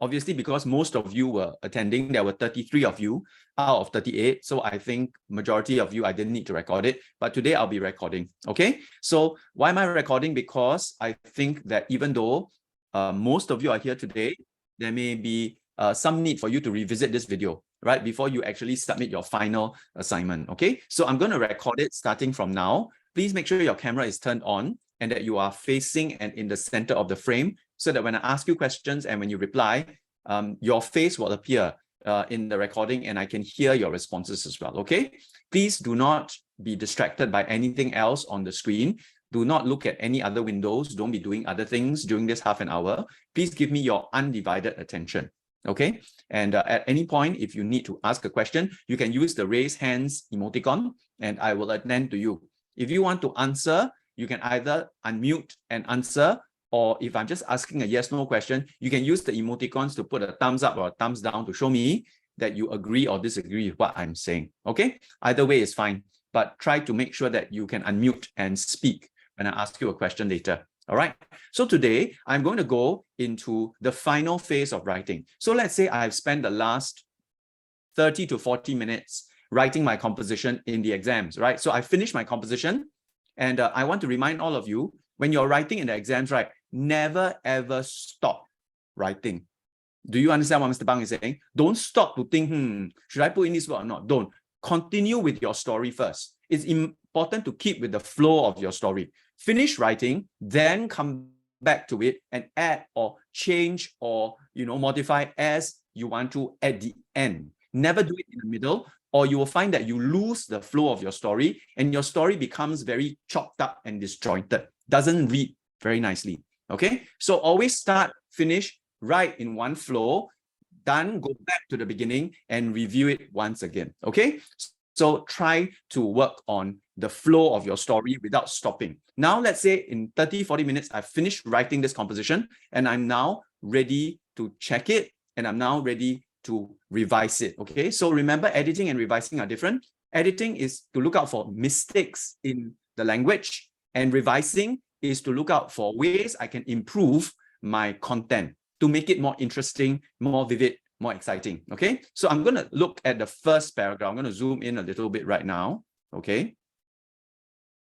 obviously, because most of you were attending, there were 33 of you out of 38. So I think majority of you, I didn't need to record it, but today I'll be recording, okay? So why am I recording? Because I think that even though most of you are here today, there may be some need for you to revisit this video, right? Before you actually submit your final assignment, okay? So I'm going to record it starting from now. Please make sure your camera is turned on and that you are facing and in the center of the frame so that when I ask you questions and when you reply, your face will appear in the recording and I can hear your responses as well, okay? Please do not be distracted by anything else on the screen. Do not look at any other windows. Don't be doing other things during this half an hour. Please give me your undivided attention, okay? And at any point, if you need to ask a question, you can use the raise hands emoticon and I will attend to you. If you want to answer, you can either unmute and answer, or if I'm just asking a yes/no question, you can use the emoticons to put a thumbs up or a thumbs down to show me that you agree or disagree with what I'm saying, okay? Either way is fine, but try to make sure that you can unmute and speak when I ask you a question later, all right? So today, I'm going to go into the final phase of writing. So let's say I've spent the last 30 to 40 minutes writing my composition in the exams, right? So I finished my composition, and I want to remind all of you, when you're writing in the exams, right, never ever stop writing. Do you understand what Mr. Bang is saying? Don't stop to think, should I put in this word or not? Don't. Continue with your story first. It's important to keep with the flow of your story. Finish writing, then come back to it and add or change or modify as you want to at the end. Never do it in the middle, or you will find that you lose the flow of your story and your story becomes very chopped up and disjointed. Doesn't read very nicely. Okay, so always start, finish, write in one flow, done, go back to the beginning and review it once again. Okay, so try to work on the flow of your story without stopping. Now, let's say in 30-40 minutes, I've finished writing this composition and I'm now ready to check it and I'm now ready to revise it. Okay, so remember, editing and revising are different. Editing is to look out for mistakes in the language, and revising is to look out for ways I can improve my content to make it more interesting, more vivid, more exciting. Okay, so I'm going to look at the first paragraph. I'm going to zoom in a little bit right now. Okay,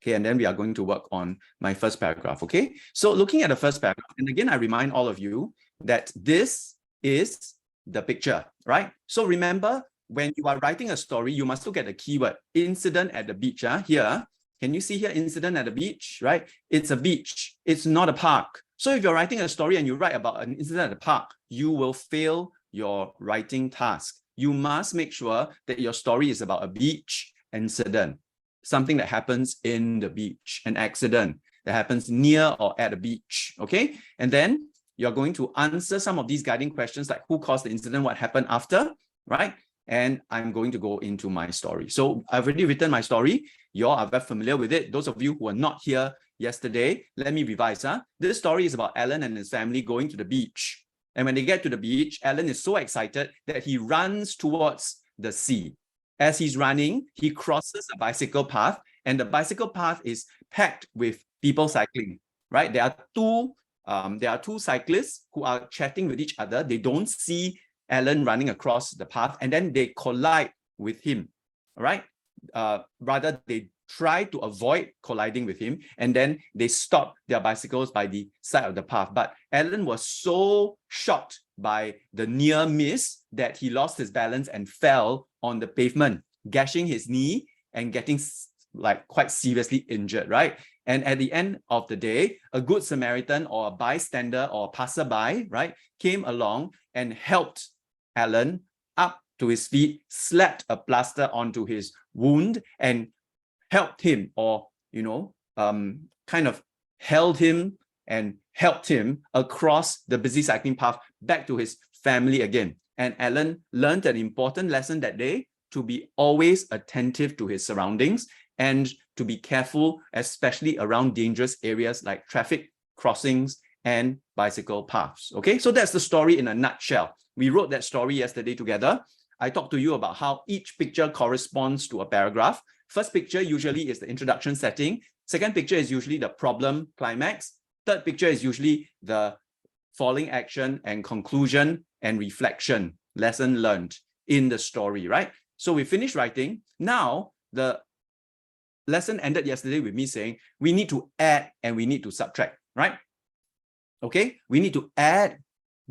and then we are going to work on my first paragraph. Okay, so looking at the first paragraph, and again, I remind all of you that this is the picture, right? So remember, when you are writing a story, you must look at the keyword incident at the beach. Here, can you see here incident at the beach, right? It's a beach. It's not a park. So if you're writing a story and you write about an incident at the park, you will fail your writing task. You must make sure that your story is about a beach incident, something that happens in the beach, an accident that happens near or at a beach, okay? And then you're going to answer some of these guiding questions like who caused the incident, what happened after, right? And I'm going to go into my story. So I've already written my story. You all are very familiar with it. Those of you who were not here yesterday, let me revise. This story is about Alan and his family going to the beach. And when they get to the beach, Alan is so excited that he runs towards the sea. As he's running, he crosses a bicycle path, and the bicycle path is packed with people cycling, right? There are two cyclists who are chatting with each other. They don't see Alan running across the path, and then they collide with him, all right? Rather, they try to avoid colliding with him, and then they stop their bicycles by the side of the path. But Alan was so shocked by the near miss that he lost his balance and fell on the pavement, gashing his knee and getting quite seriously injured, right? And at the end of the day, a good Samaritan or a bystander or a passerby, right, came along and helped Alan up to his feet, slapped a plaster onto his wound and helped him, or, kind of held him and helped him across the busy cycling path back to his family again. And Alan learned an important lesson that day, to be always attentive to his surroundings and to be careful, especially around dangerous areas like traffic crossings and bicycle paths. Okay, so that's the story in a nutshell. We wrote that story yesterday together. I talked to you about how each picture corresponds to a paragraph. First picture usually is the introduction setting. Second picture is usually the problem climax. Third picture is usually the falling action and conclusion and reflection, lesson learned in the story, right? So we finished writing. Now the lesson ended yesterday with me saying we need to add and we need to subtract, right? Okay, we need to add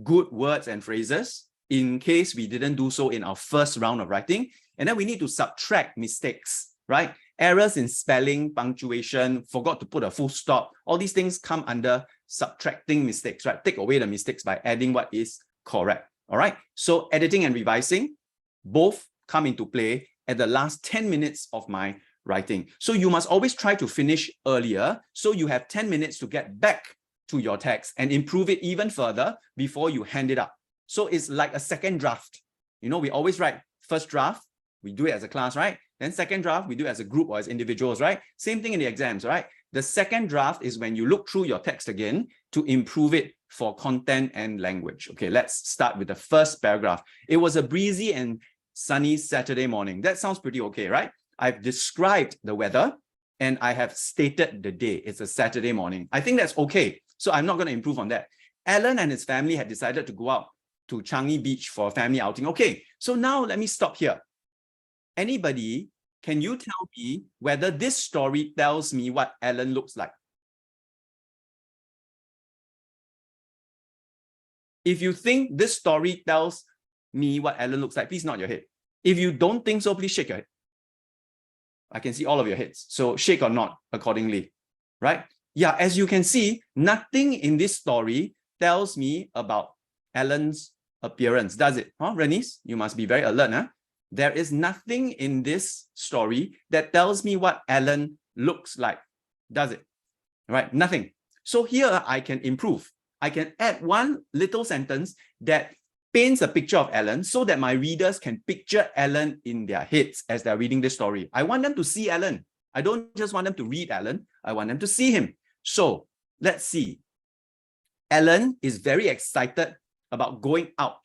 good words and phrases in case we didn't do so in our first round of writing. And then we need to subtract mistakes, right? Errors in spelling, punctuation, forgot to put a full stop. All these things come under subtracting mistakes, right? Take away the mistakes by adding what is correct, all right? So editing and revising both come into play at the last 10 minutes of my writing. So you must always try to finish earlier so you have 10 minutes to get back to your text and improve it even further before you hand it up. So it's like a second draft. You know, we always write first draft, we do it as a class, right? Then second draft, we do it as a group or as individuals, right? Same thing in the exams, right? The second draft is when you look through your text again to improve it for content and language. Okay, let's start with the first paragraph. It was a breezy and sunny Saturday morning. That sounds pretty okay, right? I've described the weather and I have stated the day. It's a Saturday morning. I think that's okay. So I'm not going to improve on that. Alan and his family had decided to go out to Changi Beach for a family outing. Okay, so now let me stop here. Anybody, can you tell me whether this story tells me what Alan looks like? If you think this story tells me what Alan looks like, please nod your head. If you don't think so, please shake your head. I can see all of your heads. So shake or nod accordingly, right? Yeah, as you can see, nothing in this story tells me about Alan's appearance, does it? Huh, Renice? You must be very alert, huh? There is nothing in this story that tells me what Alan looks like, does it? Right? Nothing. So here I can improve. I can add one little sentence that paints a picture of Alan so that my readers can picture Alan in their heads as they're reading this story. I want them to see Alan. I don't just want them to read Alan. I want them to see him. So let's see. Alan is very excited about going out.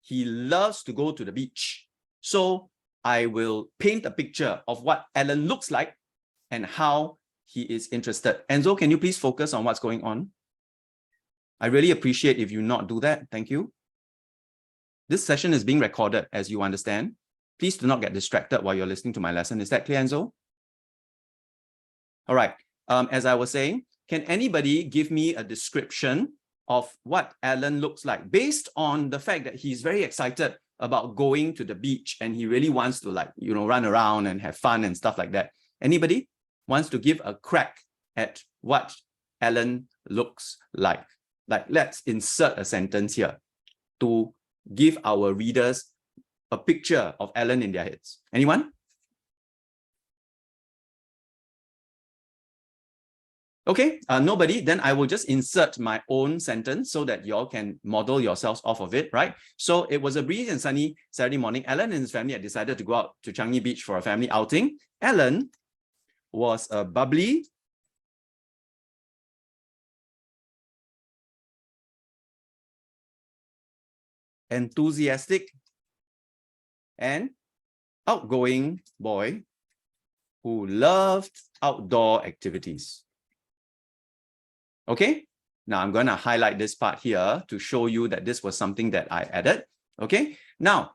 He loves to go to the beach. So I will paint a picture of what Alan looks like and how he is interested. Enzo, can you please focus on what's going on? I really appreciate if you not do that. Thank you. This session is being recorded, as you understand. Please do not get distracted while you're listening to my lesson. Is that clear, Enzo? All right. As I was saying, can anybody give me a description of what Alan looks like based on the fact that he's very excited about going to the beach and he really wants to, like, you know, run around and have fun and stuff like that? Anybody wants to give a crack at what Alan looks like? Like, let's insert a sentence here to give our readers a picture of Alan in their heads. Anyone? Okay, nobody, then I will just insert my own sentence so that y'all can model yourselves off of it, right? So it was a breezy and sunny Saturday morning. Alan and his family had decided to go out to Changi Beach for a family outing. Alan was a bubbly, enthusiastic, and outgoing boy who loved outdoor activities. Okay, now I'm going to highlight this part here to show you that this was something that I added. Okay, now,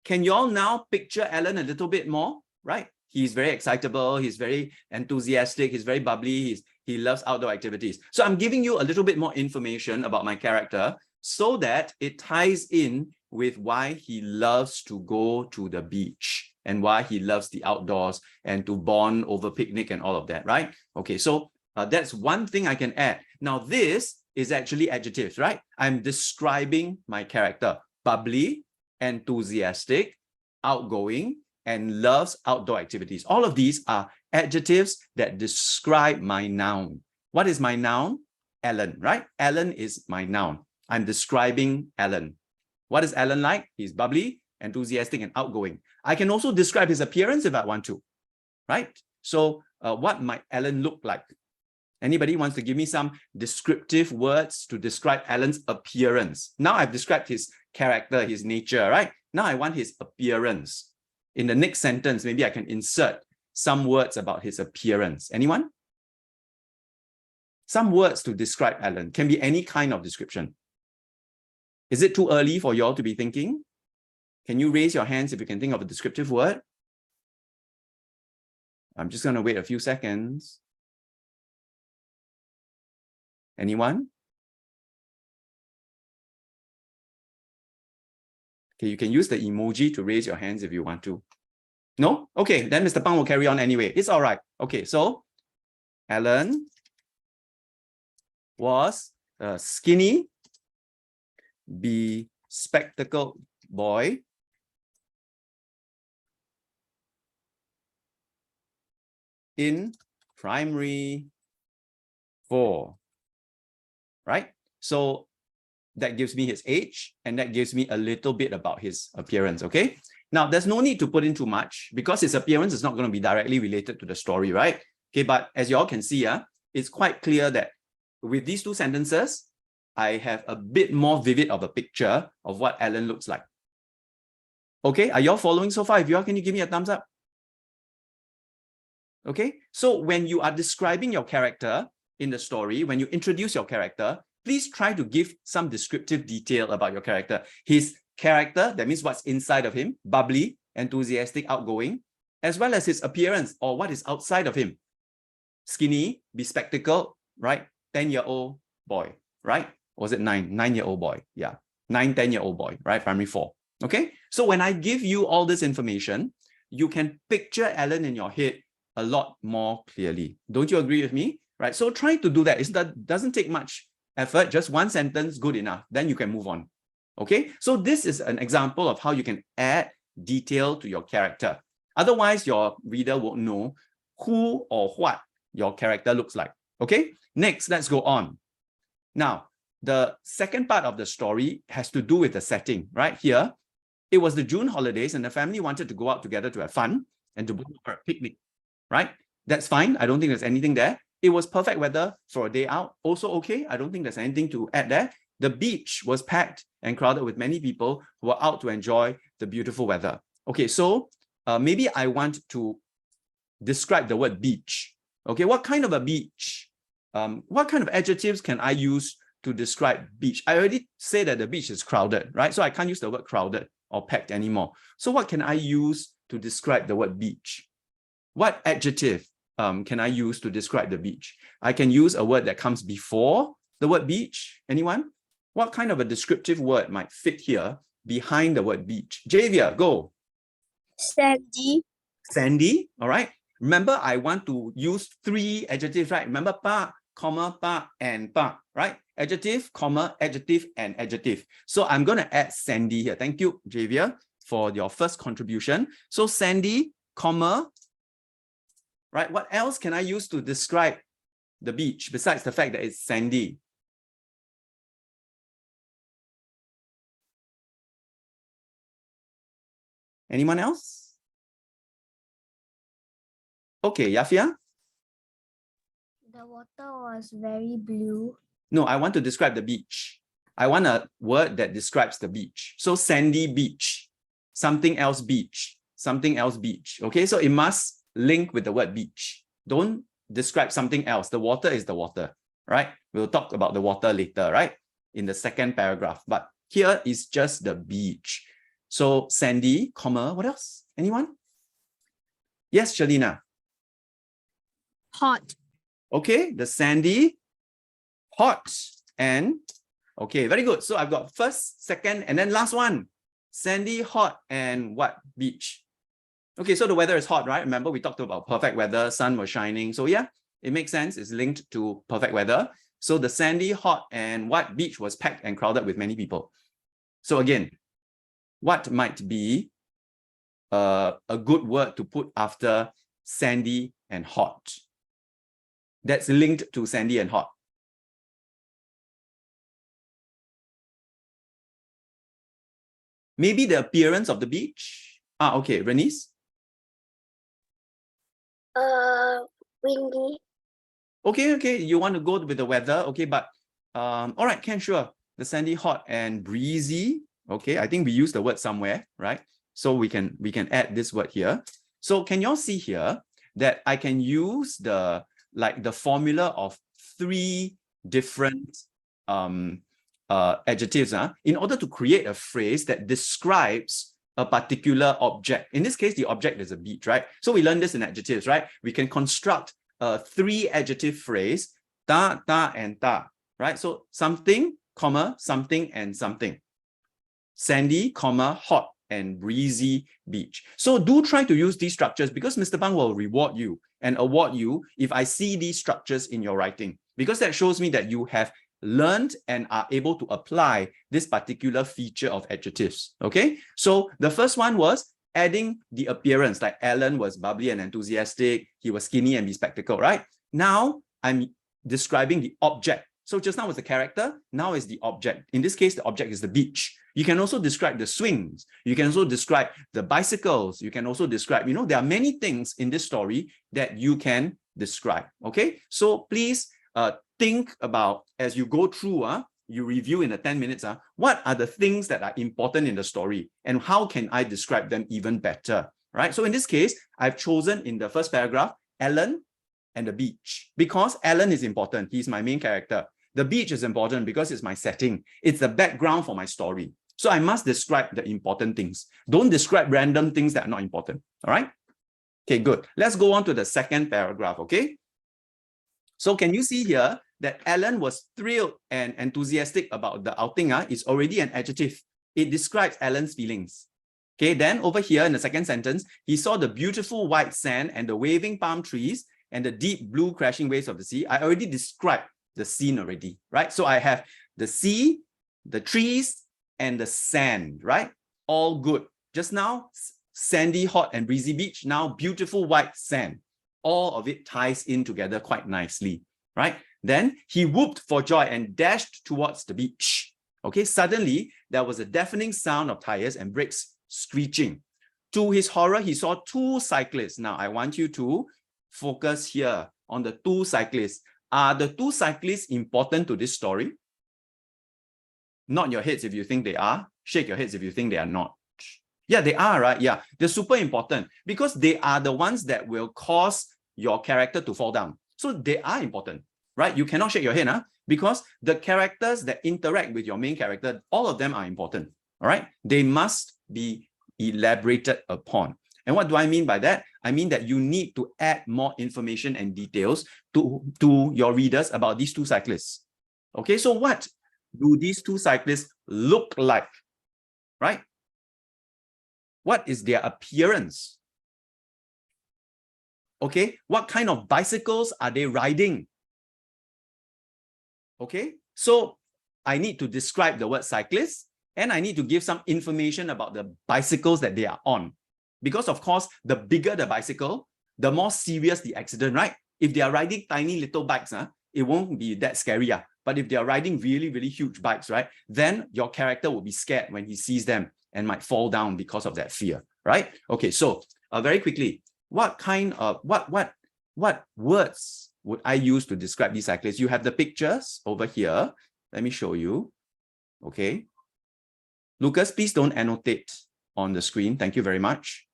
can you all now picture Alan a little bit more, right? He's very excitable, he's very enthusiastic, he's very bubbly, he loves outdoor activities. So I'm giving you a little bit more information about my character so that it ties in with why he loves to go to the beach and why he loves the outdoors and to bond over picnic and all of that, right? Okay, so that's one thing I can add. Now, this is actually adjectives, right? I'm describing my character: bubbly, enthusiastic, outgoing, and loves outdoor activities. All of these are adjectives that describe my noun. What is my noun? Alan, right? Alan is my noun. I'm describing Alan. What is Alan like? He's bubbly, enthusiastic, and outgoing. I can also describe his appearance if I want to, right? So what might Alan look like? Anybody wants to give me some descriptive words to describe Alan's appearance? Now I've described his character, his nature, right? Now I want his appearance. In the next sentence, maybe I can insert some words about his appearance. Anyone? Some words to describe Alan. Can be any kind of description. Is it too early for you all to be thinking? Can you raise your hands if you can think of a descriptive word? I'm just going to wait a few seconds. Anyone? Okay, you can use the emoji to raise your hands if you want to. No? Okay, then Mr. Pang will carry on anyway. It's all right. Okay, so Alan was a skinny, bespectacled boy in primary 4, right? So that gives me his age, and that gives me a little bit about his appearance, okay? Now, there's no need to put in too much because his appearance is not going to be directly related to the story, right? Okay, but as you all can see, it's quite clear that with these two sentences, I have a bit more vivid of a picture of what Alan looks like. Okay, are you all following so far? If you all, can you give me a thumbs up? Okay, so when you are describing your character in the story, when you introduce your character, please try to give some descriptive detail about your character. His character, that means what's inside of him, bubbly, enthusiastic, outgoing, as well as his appearance or what is outside of him. Skinny, bespectacled, right? 10-year-old boy, right? Or was it 9-year-old boy? Yeah, 10-year-old boy, right? Primary 4. Okay, so when I give you all this information, you can picture Alan in your head a lot more clearly. Don't you agree with me? Right? So try to do that. That doesn't take much effort, just one sentence, good enough. Then you can move on. Okay, so this is an example of how you can add detail to your character. Otherwise, your reader won't know who or what your character looks like. Okay, next, let's go on. Now, the second part of the story has to do with the setting, right? Here, it was the June holidays and the family wanted to go out together to have fun and to go for a picnic, right? That's fine. I don't think there's anything there. It was perfect weather for a day out. Also okay. I don't think there's anything to add there. The beach was packed and crowded with many people who were out to enjoy the beautiful weather. Okay, so maybe I want to describe the word beach. Okay, what kind of a beach? What kind of adjectives can I use to describe beach? I already say that the beach is crowded, right? So I can't use the word crowded or packed anymore. So what can I use to describe the word beach? What adjective can I use to describe the beach? I can use a word that comes before the word beach. Anyone? What kind of a descriptive word might fit here behind the word beach? Javier, go. Sandy. Sandy, all right. Remember, I want to use 3 adjectives, right? Remember, pa, comma, pa, and pa, right? Adjective, comma, adjective, and adjective. So I'm going to add Sandy here. Thank you, Javier, for your first contribution. So Sandy, comma, right? What else can I use to describe the beach besides the fact that it's sandy? Anyone else? Okay, Yafia? The water was very blue. No, I want to describe the beach. I want a word that describes the beach. So sandy beach, something else beach, something else beach. Okay, so it must link with the word beach. Don't describe something else. The water is the water, right? We'll talk about the water later, right? In the second paragraph. But here is just the beach. So sandy, comma, what else? Anyone? Yes, Shalina. Hot. Okay, the sandy, hot, and okay, very good. So I've got first, second, and then last one. Sandy, hot, and what? Beach. Okay, so the weather is hot, right? Remember, we talked about perfect weather, sun was shining. So yeah, it makes sense. It's linked to perfect weather. So the sandy, hot, and what beach was packed and crowded with many people. So again, what might be a good word to put after sandy and hot? That's linked to sandy and hot. Maybe the appearance of the beach. Ah, okay, Renice? Windy. Okay, you want to go with the weather, okay, but all right, Ken, sure. The sandy, hot, and breezy. Okay, I think we use the word somewhere, right? So we can add this word here. So can y'all see here that I can use the formula of 3 different adjectives in order to create a phrase that describes a particular object. In this case, the object is a beach, right? So we learned this in adjectives, right? We can construct a 3 adjective phrase, ta, and ta, right? So something, comma, something, and something. Sandy, comma, hot and breezy beach. So do try to use these structures because Mr. Bang will reward you and award you if I see these structures in your writing, because that shows me that you have learned and are able to apply this particular feature of adjectives. Okay, so the first one was adding the appearance, like Alan was bubbly and enthusiastic, he was skinny and bespectacled, right? Now I'm describing the object. So just now was the character, now is the object. In this case, the object is the beach. You can also describe the swings. You can also describe the bicycles. You can also describe, there are many things in this story that you can describe. Okay, so please think about, as you go through, you review in the 10 minutes, what are the things that are important in the story and how can I describe them even better, right? So in this case, I've chosen in the first paragraph, Alan and the beach, because Alan is important. He's my main character. The beach is important because it's my setting. It's the background for my story. So I must describe the important things. Don't describe random things that are not important, all right? Okay, good. Let's go on to the second paragraph, okay? So can you see here that Alan was thrilled and enthusiastic about the outing? It's already an adjective. It describes Alan's feelings. Okay, then over here in the second sentence, he saw the beautiful white sand and the waving palm trees and the deep blue crashing waves of the sea. I already described the scene already, right? So I have the sea, the trees, and the sand, right? All good. Just now, sandy, hot, and breezy beach. Now, beautiful white sand. All of it ties in together quite nicely, right? Then he whooped for joy and dashed towards the beach. Okay, suddenly there was a deafening sound of tires and brakes screeching. To his horror, he saw 2 cyclists. Now, I want you to focus here on the 2 cyclists. Are the 2 cyclists important to this story? Nod your heads if you think they are. Shake your heads if you think they are not. Yeah, they are, right? Yeah, they're super important because they are the ones that will cause your character to fall down. So they are important, right? You cannot shake your head, because the characters that interact with your main character, all of them are important, all right? They must be elaborated upon. And what do I mean by that? I mean that you need to add more information and details to your readers about these 2 cyclists. Okay, so what do these 2 cyclists look like, right? What is their appearance? Okay, what kind of bicycles are they riding? Okay, so I need to describe the word cyclist and I need to give some information about the bicycles that they are on. Because of course, the bigger the bicycle, the more serious the accident, right? If they are riding tiny little bikes, it won't be that scary. But if they are riding really, really huge bikes, right? Then your character will be scared when he sees them and might fall down because of that fear, right? Okay, so very quickly, what kind of, what words would I use to describe these cyclists? You have the pictures over here. Let me show you. Okay. Lucas, please don't annotate on the screen. Thank you very much.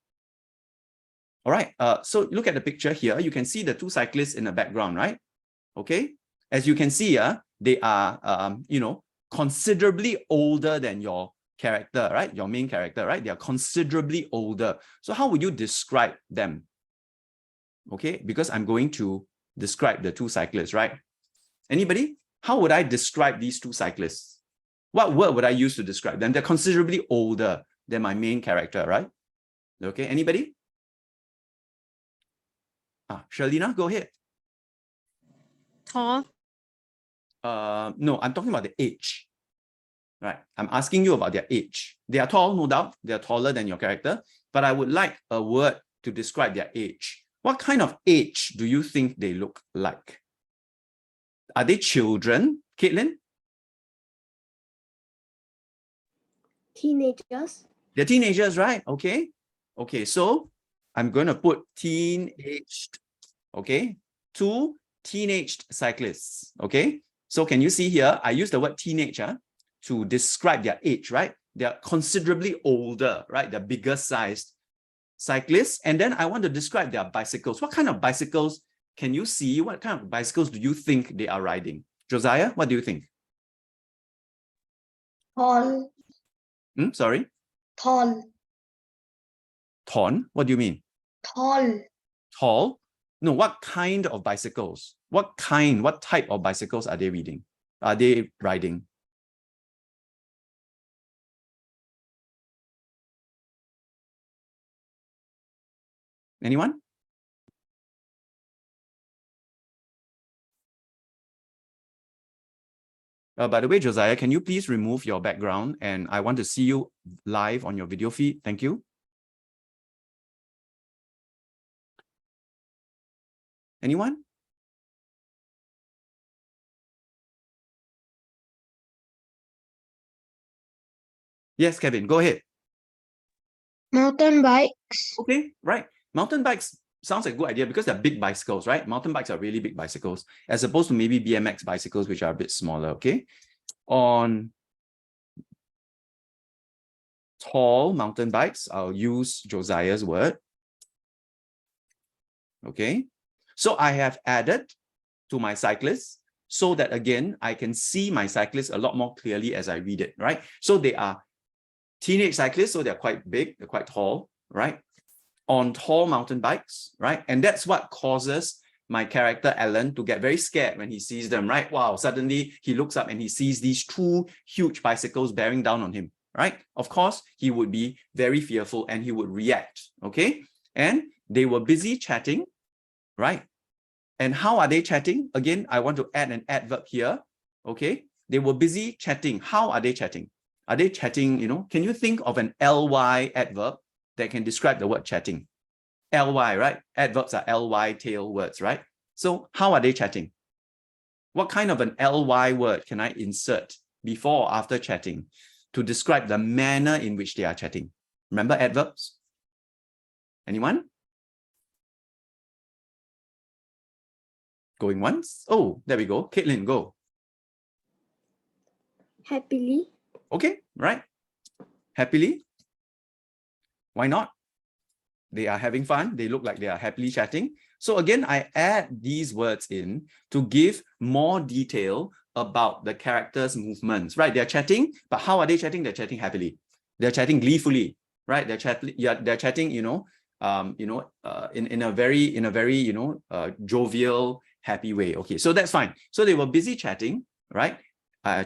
All right, so look at the picture here. You can see the 2 cyclists in the background, right? Okay, as you can see, they are, considerably older than your character, right? Your main character, right? They are considerably older. So how would you describe them? Okay, because I'm going to describe the 2 cyclists, right? Anybody? How would I describe these 2 cyclists? What word would I use to describe them? They're considerably older than my main character, right? Okay, anybody? Sharlina, go ahead. Tall. No, I'm talking about the age. Right, I'm asking you about their age. They are tall, no doubt. They are taller than your character, but I would like a word to describe their age. What kind of age do you think they look like? Are they children, Caitlin? Teenagers. They're teenagers, right? Okay. Okay, so I'm going to put teenaged, okay? 2 teenaged cyclists, okay? So can you see here, I use the word teenage to describe their age, right? They're considerably older, right? They're bigger sized cyclists. And then I want to describe their bicycles. What kind of bicycles can you see what kind of bicycles do you think they are riding? Josiah, what do you think? Tall. Sorry? Tall. Ton? What do you mean? Tall. Tall? No, what kind of bicycles? What type of bicycles are they reading? Are they riding? Anyone? By the way, Josiah, can you please remove your background? And I want to see you live on your video feed. Thank you. Anyone? Yes, Kevin, go ahead. Mountain bikes. Okay, right. Mountain bikes sounds like a good idea because they're big bicycles, right? Mountain bikes are really big bicycles as opposed to maybe BMX bicycles, which are a bit smaller, okay? On tall mountain bikes, I'll use Josiah's word. Okay, so I have added to my cyclists so that again, I can see my cyclists a lot more clearly as I read it, right? So they are teenage cyclists, so they're quite big, they're quite tall, right? On tall mountain bikes, right? And that's what causes my character Alan to get very scared when he sees them, right? Wow, suddenly he looks up and he sees these two huge bicycles bearing down on him, right? Of course, he would be very fearful and he would react, okay? And they were busy chatting, right? And how are they chatting? Again, I want to add an adverb here, okay? They were busy chatting. How are they chatting? Are they chatting, you know, can you think of an ly adverb that can describe the word chatting? Ly, right? Adverbs are ly tail words, right? So how are they chatting? What kind of an ly word can I insert before or after chatting to describe the manner in which they are chatting? Remember adverbs? Anyone? Going once? Oh, there we go. Caitlin, go. Happily. Okay, right. Happily. Why not? They are having fun. They look like they are happily chatting. So again, I add these words in to give more detail about the characters' movements, right? They're chatting, but how are they chatting? They're chatting happily. They're chatting gleefully, right? They're chatting, in a very, jovial, happy way. Okay, so that's fine. So they were busy chatting, right?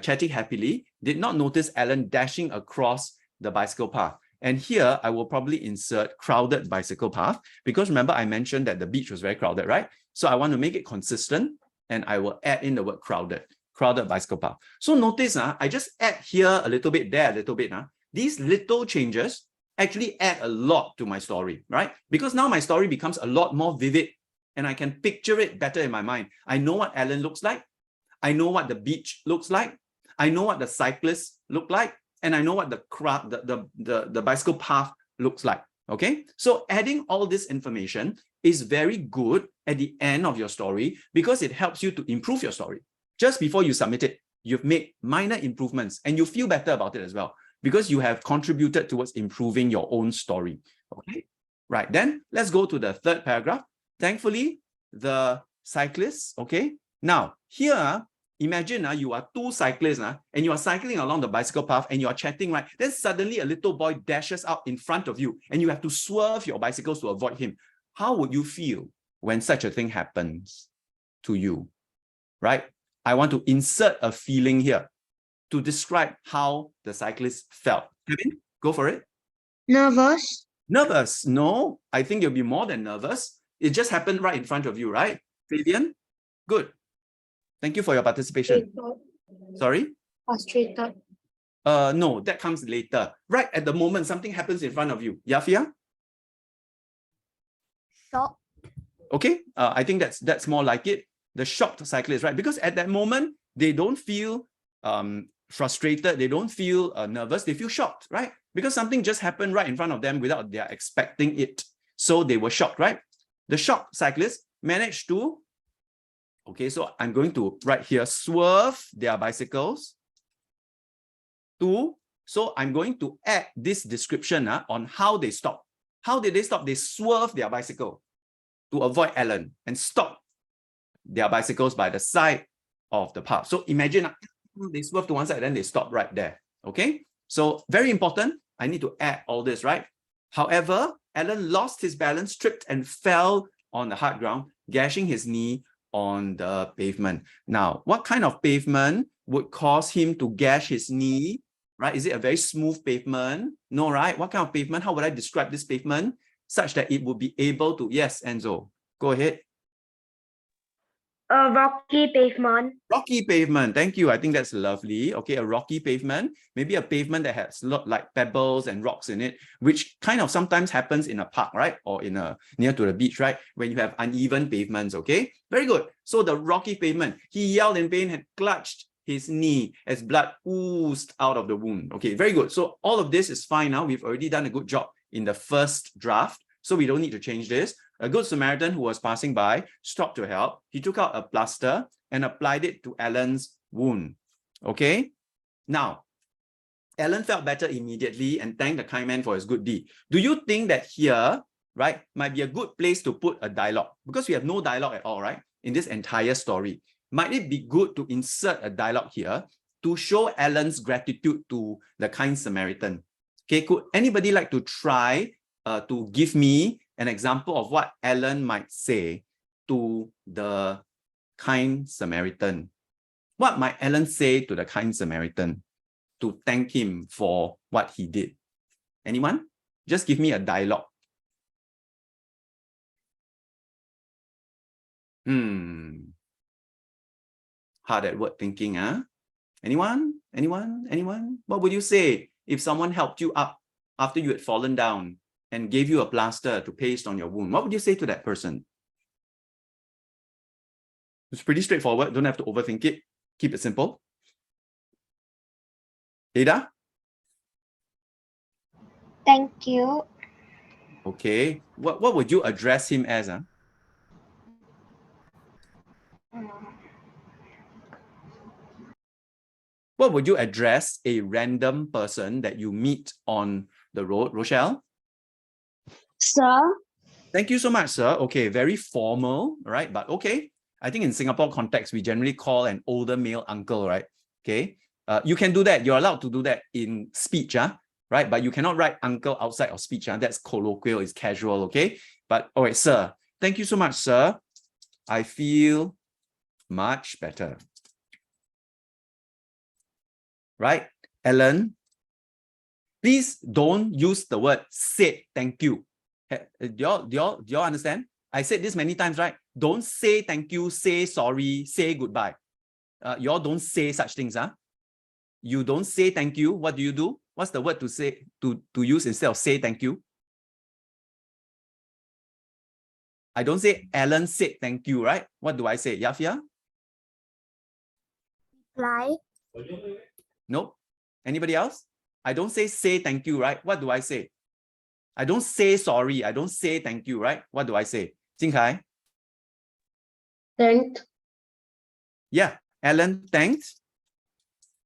Chatting happily. Did not notice Alan dashing across the bicycle path. And here I will probably insert crowded bicycle path because remember I mentioned that the beach was very crowded, right? So I want to make it consistent and I will add in the word crowded bicycle path. So notice, I just add here a little bit, there a little bit. These little changes actually add a lot to my story, right? Because now my story becomes a lot more vivid and I can picture it better in my mind. I know what Alan looks like. I know what the beach looks like. I know what the cyclists look like. And I know what the bicycle path looks like, okay? So adding all this information is very good at the end of your story because it helps you to improve your story. Just before you submit it, you've made minor improvements and you feel better about it as well because you have contributed towards improving your own story, okay? Right, then let's go to the third paragraph. Thankfully, the cyclists, okay? Now, here, imagine you are two cyclists and you are cycling along the bicycle path and you are chatting, right? Then suddenly a little boy dashes out in front of you and you have to swerve your bicycles to avoid him. How would you feel when such a thing happens to you, right? I want to insert a feeling here to describe how the cyclist felt. Kevin, go for it. Nervous. Nervous? No, I think you'll be more than nervous. It just happened right in front of you, right? Fabian? Good. Thank you for your participation. Sorry? Frustrated. No, that comes later. Right at the moment, something happens in front of you. Yafia? Shocked. Okay, I think that's more like it. The shocked cyclist, right? Because at that moment, they don't feel frustrated. They don't feel nervous. They feel shocked, right? Because something just happened right in front of them without they are expecting it. So they were shocked, right? The shocked cyclist managed to, okay, so I'm going to write here, swerve their bicycles to, so I'm going to add this description on how they stop. How did they stop? They swerve their bicycle to avoid Alan and stop their bicycles by the side of the path. So imagine they swerve to one side, then they stop right there. Okay, so very important. I need to add all this, right? However, Alan lost his balance, tripped and fell on the hard ground, gashing his knee on the pavement. Now, what kind of pavement would cause him to gash his knee, right? Is it a very smooth pavement? No, right? What kind of pavement? How would I describe this pavement such that it would be able to, yes, Enzo, go ahead. A rocky pavement. Rocky pavement, thank you. I think that's lovely. Okay, a rocky pavement, maybe a pavement that has a lot like pebbles and rocks in it, which kind of sometimes happens in a park, right? Or in a near to the beach, right? When you have uneven pavements, okay? Very good. So the rocky pavement, he yelled in pain and clutched his knee as blood oozed out of the wound. Okay, very good. So all of this is fine now. We've already done a good job in the first draft, so we don't need to change this. A good Samaritan who was passing by stopped to help. He took out a plaster and applied it to Alan's wound. Okay? Now, Alan felt better immediately and thanked the kind man for his good deed. Do you think that here, right, might be a good place to put a dialogue? Because we have no dialogue at all, right, in this entire story. Might it be good to insert a dialogue here to show Alan's gratitude to the kind Samaritan? Okay, could anybody like to try to give me an example of what Alan might say to the kind Samaritan? What might Alan say to the kind Samaritan to thank him for what he did? Anyone? Just give me a dialogue. Hard at word thinking, huh? Anyone? Anyone? Anyone? What would you say if someone helped you up after you had fallen down and gave you a plaster to paste on your wound? What would you say to that person? It's pretty straightforward. Don't have to overthink it. Keep it simple. Ada? Thank you. Okay. What would you address him as? Huh? What would you address a random person that you meet on the road? Rochelle? Sir. Thank you so much, sir. Okay, very formal, right? But okay. I think in Singapore context, we generally call an older male uncle, right? Okay. You can do that. You're allowed to do that in speech, right? But you cannot write uncle outside of speech. That's colloquial, it's casual, okay? But all right, sir. Thank you so much, sir. I feel much better. Right? Alan, please don't use the word said thank you. Do y'all understand? I said this many times, right? Don't say thank you, say sorry, say goodbye. Y'all don't say such things, huh? You don't say thank you. What do? What's the word to say to use instead of say thank you? I don't say Alan said thank you, right? What do I say? Yafia? Reply. Nope. Anybody else? I don't say thank you, right? What do I say? I don't say sorry. I don't say thank you, right? What do I say? Jing Kai? Thanked. Yeah, Alan thanked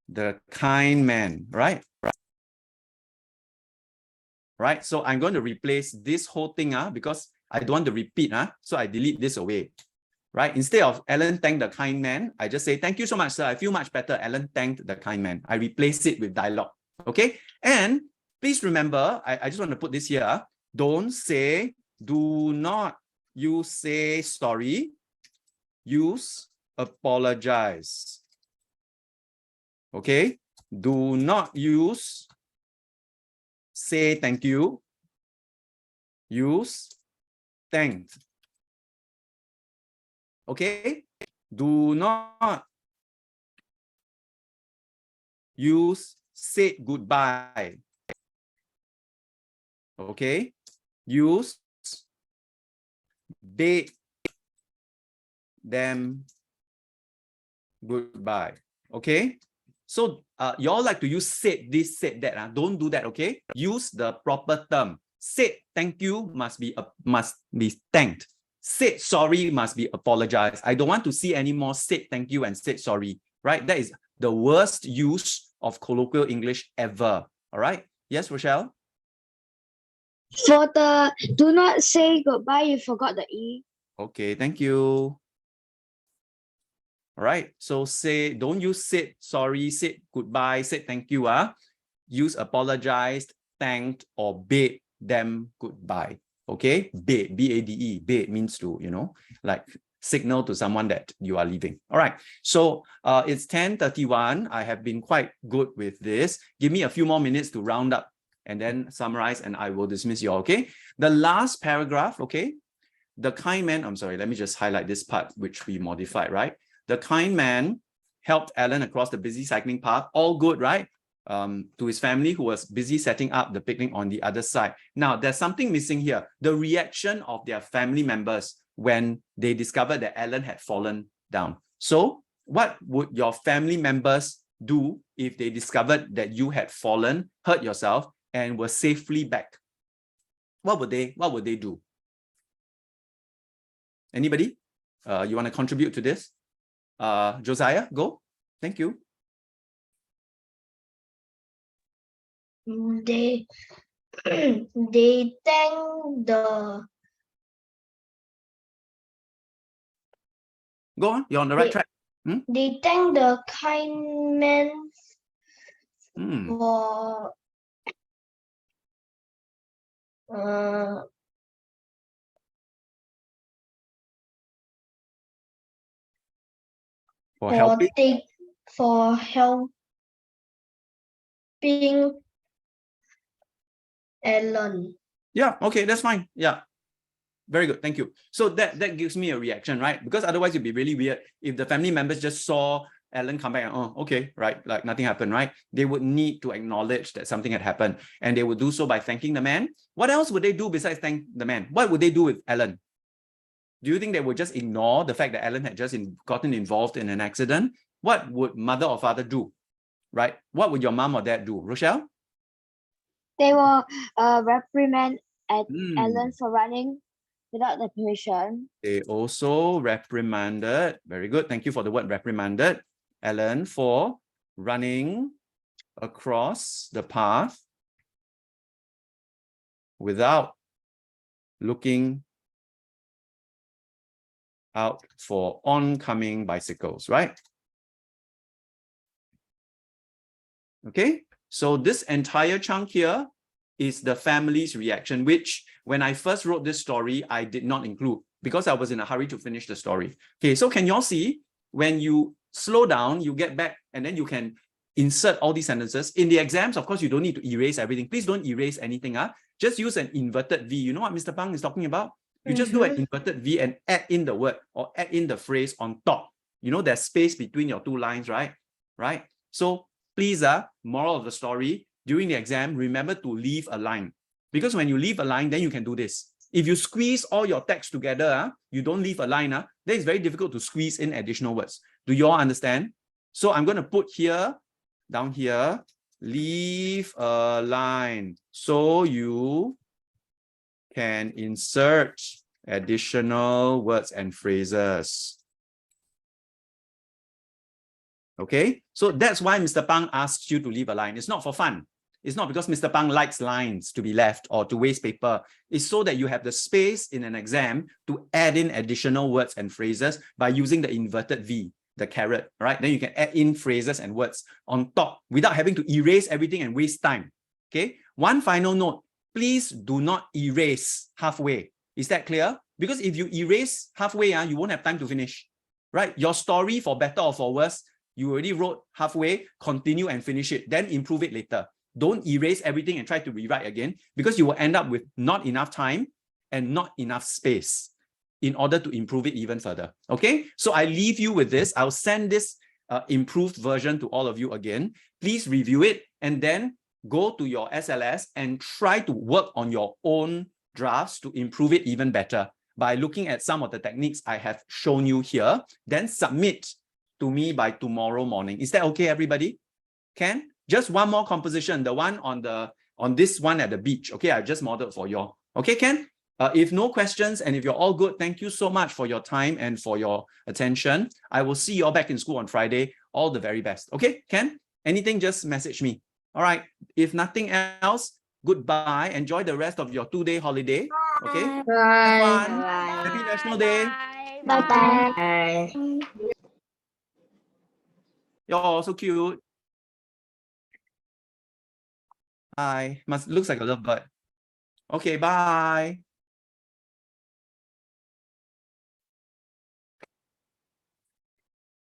the kind man, right? Right. So I'm going to replace this whole thing because I don't want to repeat. So I delete this away. Right? Instead of Alan thanked the kind man, I just say, thank you so much, sir. I feel much better. Alan thanked the kind man. I replace it with dialogue. Okay? And please remember, I just want to put this here. Don't say, do not use say sorry. Use apologize. Okay? Do not use say thank you. Use thanked. Okay? Do not use say goodbye. Okay? Use bid them goodbye. Okay? So y'all like to use said this, said that. Don't do that, okay? Use the proper term. Said thank you must be thanked. Said sorry must be apologized. I don't want to see any more said thank you and said sorry, right? That is the worst use of colloquial English ever. All right? Yes, Rochelle? For the do not say goodbye, you forgot the E. Okay, thank you. All right. So say, don't use said sorry, said goodbye, said thank you. Use apologized, thanked, or bade them goodbye. Okay. Bade, B-A-D-E. Bade means to, like signal to someone that you are leaving. All right. So it's 10:31. I have been quite good with this. Give me a few more minutes to round up and then summarize, and I will dismiss you all. Okay. The last paragraph. Okay. The kind man, I'm sorry, let me just highlight this part which we modified, right? The kind man helped Alan across the busy cycling path. All good, right? To his family who was busy setting up the picnic on the other side. Now, there's something missing here. The reaction of their family members when they discovered that Alan had fallen down. So what would your family members do if they discovered that you had fallen, hurt yourself, and were safely back? What would they do? Anybody? You want to contribute to this? Josiah, go. Thank you. They they thank the Go on, you're on the right track. they thank the kind man for For helping. for helping Alan. Yeah, okay, that's fine. Yeah. Very good, thank you. So that gives me a reaction, right? Because otherwise it'd be really weird if the family members just saw Alan come back and, oh, okay, right, like nothing happened, right? They would need to acknowledge that something had happened, and they would do so by thanking the man. What else would they do besides thank the man? What would they do with Alan? Do you think they would just ignore the fact that Alan had just gotten involved in an accident? What would mother or father do, right? What would your mom or dad do? Rochelle? They will reprimand Alan for running without the permission. They also reprimanded, very good, thank you for the word reprimanded, Alan for running across the path without looking out for oncoming bicycles, right? Okay, so this entire chunk here is the family's reaction, which when I first wrote this story, I did not include because I was in a hurry to finish the story. Okay, so can you all see when you slow down, you get back and then you can insert all these sentences. In the exams, of course, you don't need to erase everything. Please don't erase anything. Just use an inverted V. You know what Mr. Pang is talking about? You just do an inverted V and add in the word or add in the phrase on top. You know, there's space between your two lines, right? Right? So please, moral of the story, during the exam, remember to leave a line. Because when you leave a line, then you can do this. If you squeeze all your text together, you don't leave a line, then it's very difficult to squeeze in additional words. Do you all understand? So I'm going to put here, down here, leave a line. So you can insert additional words and phrases. Okay, so that's why Mr. Pang asks you to leave a line. It's not for fun. It's not because Mr. Pang likes lines to be left or to waste paper. It's so that you have the space in an exam to add in additional words and phrases by using the inverted V, the caret, right? Then you can add in phrases and words on top without having to erase everything and waste time. Okay, one final note, please do not erase halfway. Is that clear? Because if you erase halfway, you won't have time to finish, right? Your story, for better or for worse, you already wrote halfway, continue and finish it, then improve it later. Don't erase everything and try to rewrite again, because you will end up with not enough time and not enough space in order to improve it even further. Okay, so I leave you with this. I'll send this improved version to all of you again. Please review it and then go to your SLS and try to work on your own drafts to improve it even better by looking at some of the techniques I have shown you here. Then submit to me by tomorrow morning. Is that okay, everybody? Can? Just one more composition, the one on this one at the beach. Okay, I just modeled for you all. Okay, Ken? If no questions and if you're all good, thank you so much for your time and for your attention. I will see you all back in school on Friday. All the very best. Okay, Ken? Anything, just message me. All right. If nothing else, goodbye. Enjoy the rest of your 2-day holiday. Okay? Bye. Have fun. Happy National Day. Bye. Bye. Yo, so cute. Hi. Looks like a lovebird. Okay, bye.